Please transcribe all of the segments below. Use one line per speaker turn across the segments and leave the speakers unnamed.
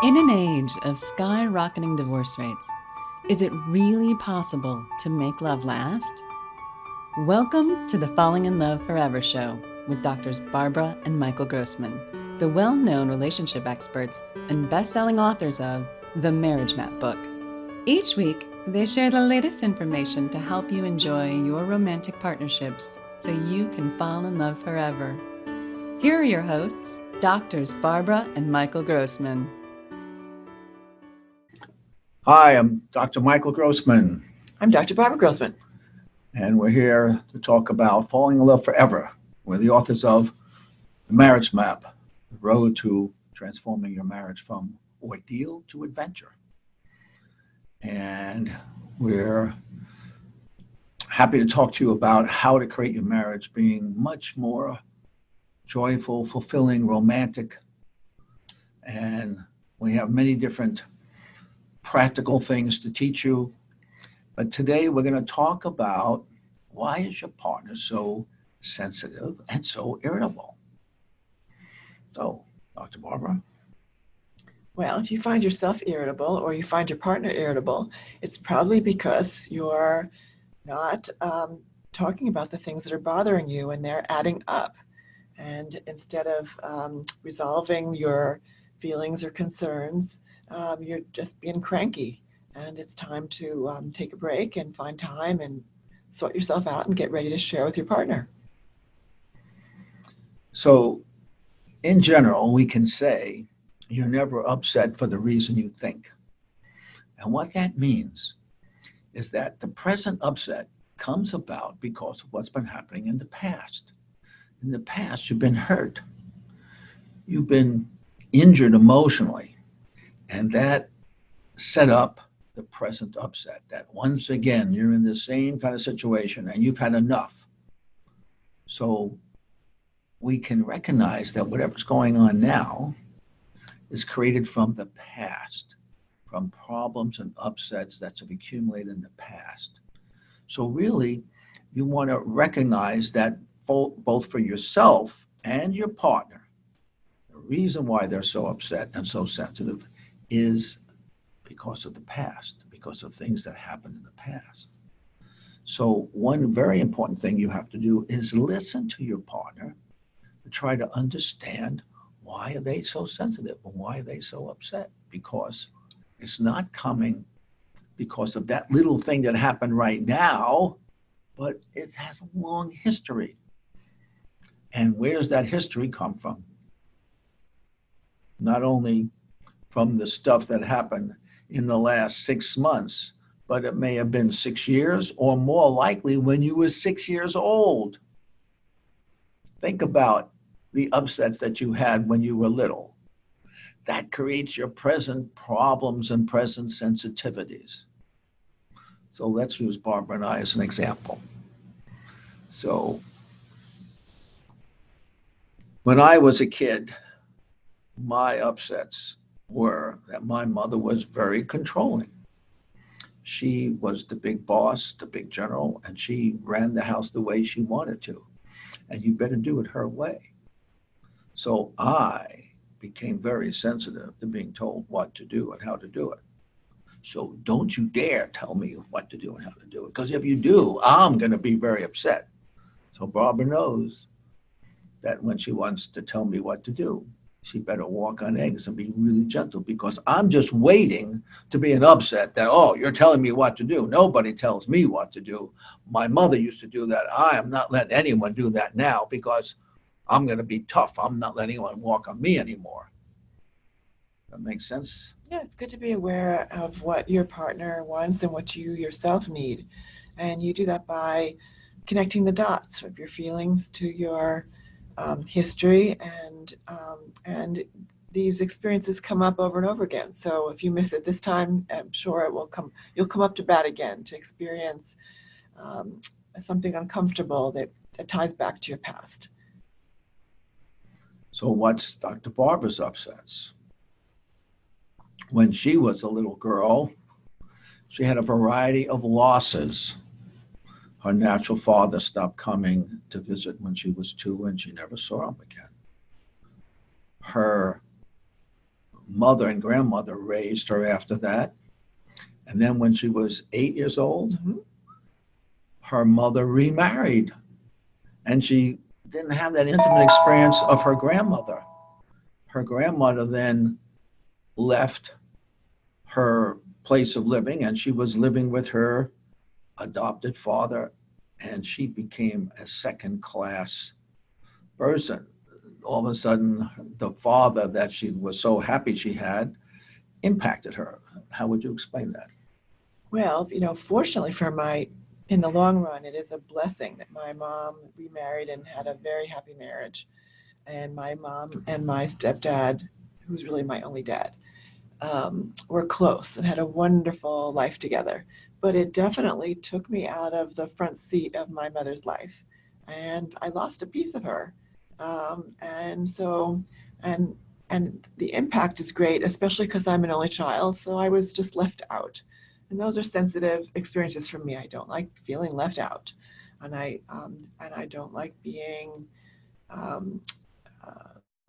In an age of skyrocketing divorce rates, is it really possible to make love last? Welcome to the Falling in Love Forever show with Doctors Barbara and Michael Grossman, the well-known relationship experts and best-selling authors of The Marriage Map book. Each week, they share the latest information to help you enjoy your romantic partnerships so you can fall in love forever. Here are your hosts, Doctors Barbara and Michael Grossman.
Hi, I'm Dr. Michael Grossman,
I'm Dr. Barbara Grossman.
and we're here to talk about falling in love forever. We're the authors of The Marriage Map, the road to transforming your marriage from ordeal to adventure. And we're happy to talk to you about how to create your marriage being much more joyful, fulfilling, romantic. And we have many different practical things to teach you. But today we're going to talk about why is your partner so sensitive and so irritable? So, Dr. Barbara.
Well, if you find yourself irritable or you find your partner irritable, it's probably because you're not talking about the things that are bothering you and they're adding up. And instead of resolving your feelings or concerns, you're just being cranky. And it's time to take a break and find time and sort yourself out and get ready to share with your partner.
So, in general, we can say you're never upset for the reason you think. And what that means is that the present upset comes about because of what's been happening in the past. In the past, you've been hurt. You've been injured emotionally. And that set up the present upset, that once again, you're in the same kind of situation and you've had enough. So we can recognize that whatever's going on now is created from the past, from problems and upsets that have accumulated in the past. So really, you want to recognize that both for yourself and your partner, the reason why they're so upset and so sensitive is because of the past, because of things that happened in the past. So one very important thing you have to do is listen to your partner to try to understand why are they so sensitive and why are they so upset? Because it's not coming because of that little thing that happened right now, but it has a long history. And where does that history come from? Not only from the stuff that happened in the last 6 months, but it may have been 6 years or more likely when you were 6 years old. Think about the upsets that you had when you were little. That creates your present problems and present sensitivities. So let's use Barbara and I as an example. So when I was a kid, my upsets were that my mother was very controlling. She was the big boss, the big general, and she ran the house the way she wanted to. And you better do it her way. So I became very sensitive to being told what to do and how to do it. So don't you dare tell me what to do and how to do it, because if you do, I'm going to be very upset. So Barbara knows that when she wants to tell me what to do, she better walk on eggs and be really gentle, because I'm just waiting to be an upset that, oh, you're telling me what to do. Nobody tells me what to do. My mother used to do that. I am not letting anyone do that now because I'm going to be tough. I'm not letting anyone walk on me anymore. That makes sense?
Yeah, it's good to be aware of what your partner wants and what you yourself need. And you do that by connecting the dots of your feelings to your history, and these experiences come up over and over again. So if you miss it this time, I'm sure it will come. You'll come up to bat again to experience something uncomfortable that ties back to your past.
So what's Dr. Barbara's upsets? When she was a little girl, she had a variety of losses. Her natural father stopped coming to visit when she was 2, and she never saw him again. Her mother and grandmother raised her after that. And then when she was 8 years old, her mother remarried, and she didn't have that intimate experience of her grandmother. Her grandmother then left her place of living, and she was living with her adopted father, and she became a second-class person. All of a sudden, the father that she was so happy she had impacted her. How would you explain that?
Well, fortunately in the long run, it is a blessing that my mom remarried and had a very happy marriage. And my mom and my stepdad, who's really my only dad, were close and had a wonderful life together. But it definitely took me out of the front seat of my mother's life. And I lost a piece of her. And so, and the impact is great, especially because I'm an only child. So I was just left out. And those are sensitive experiences for me. I don't like feeling left out. And I don't like being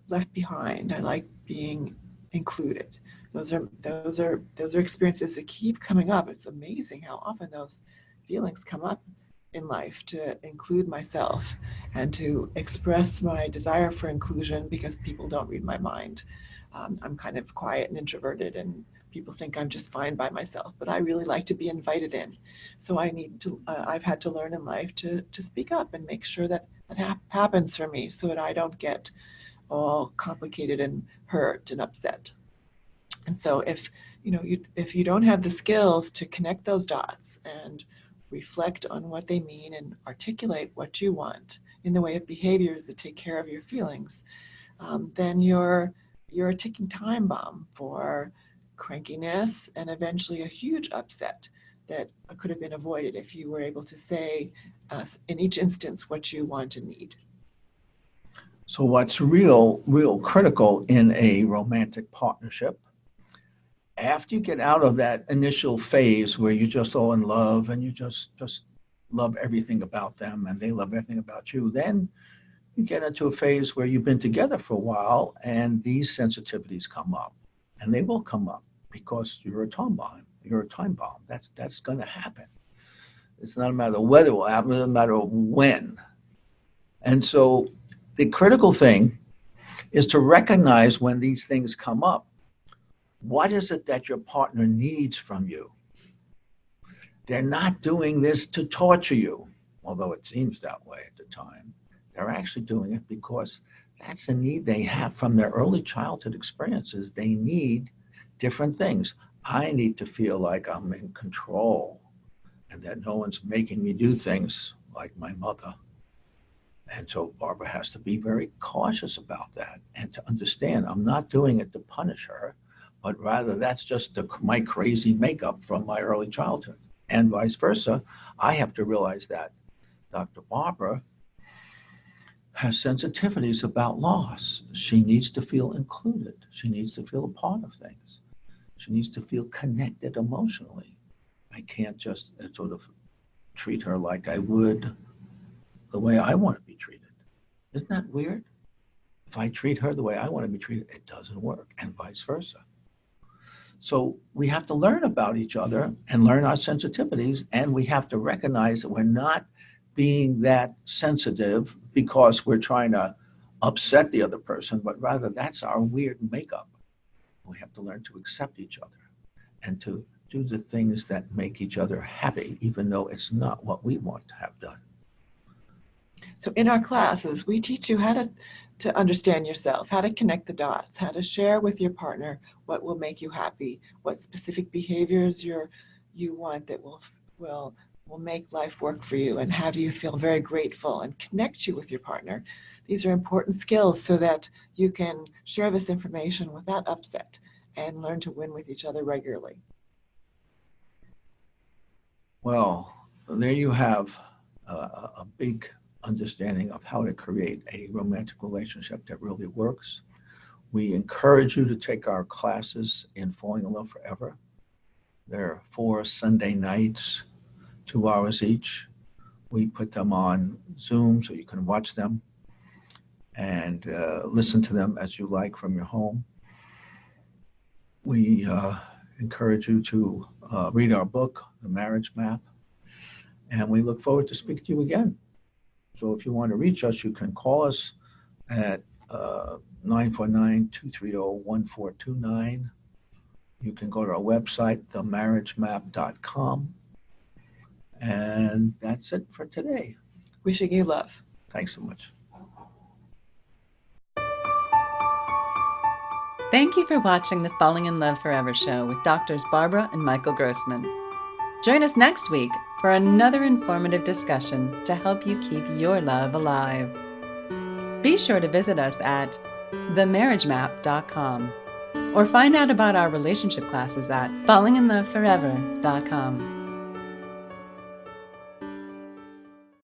left behind. I like being included. Those are experiences that keep coming up. It's amazing how often those feelings come up in life, to include myself and to express my desire for inclusion, because people don't read my mind. I'm kind of quiet and introverted, and people think I'm just fine by myself, but I really like to be invited in. So I've had to learn in life to speak up and make sure that happens for me, so that I don't get all complicated and hurt and upset. And so if you don't have the skills to connect those dots and reflect on what they mean and articulate what you want in the way of behaviors that take care of your feelings, then you're a ticking time bomb for crankiness and eventually a huge upset that could have been avoided if you were able to say in each instance what you want and need.
So what's real critical in a romantic partnership, after you get out of that initial phase where you're just all in love and you just love everything about them and they love everything about you, then you get into a phase where you've been together for a while and these sensitivities come up, and they will come up because you're a time bomb. You're a time bomb. That's going to happen. It's not a matter of whether it will happen, it's a matter of when. And so the critical thing is to recognize when these things come up. What is it that your partner needs from you? They're not doing this to torture you, although it seems that way at the time. They're actually doing it because that's a need they have from their early childhood experiences. They need different things. I need to feel like I'm in control and that no one's making me do things like my mother. And so Barbara has to be very cautious about that and to understand I'm not doing it to punish her, but rather that's just my crazy makeup from my early childhood, and vice versa. I have to realize that Dr. Barbara has sensitivities about loss. She needs to feel included. She needs to feel a part of things. She needs to feel connected emotionally. I can't just sort of treat her like I would the way I want to be treated. Isn't that weird? If I treat her the way I want to be treated, it doesn't work, and vice versa. So we have to learn about each other and learn our sensitivities, and we have to recognize that we're not being that sensitive because we're trying to upset the other person, but rather that's our weird makeup. We have to learn to accept each other and to do the things that make each other happy, even though it's not what we want to have done.
So in our classes, we teach you how to understand yourself, how to connect the dots, how to share with your partner what will make you happy, what specific behaviors you want that will make life work for you and have you feel very grateful and connect you with your partner. These are important skills so that you can share this information without upset and learn to win with each other regularly.
Well, there you have a big understanding of how to create a romantic relationship that really works. We encourage you to take our classes in Falling in Love Forever. There are 4 Sunday nights, 2 hours each. We put them on Zoom so you can watch them and listen to them as you like from your home. We encourage you to read our book, The Marriage Map, and we look forward to speaking to you again. So if you want to reach us, you can call us at 949-230-1429. You can go to our website, themarriagemap.com. And that's it for today.
Wishing you love.
Thanks so much.
Thank you for watching the Falling in Love Forever show with Doctors Barbara and Michael Grossman. Join us next week for another informative discussion to help you keep your love alive. Be sure to visit us at themarriagemap.com or find out about our relationship classes at fallinginloveforever.com.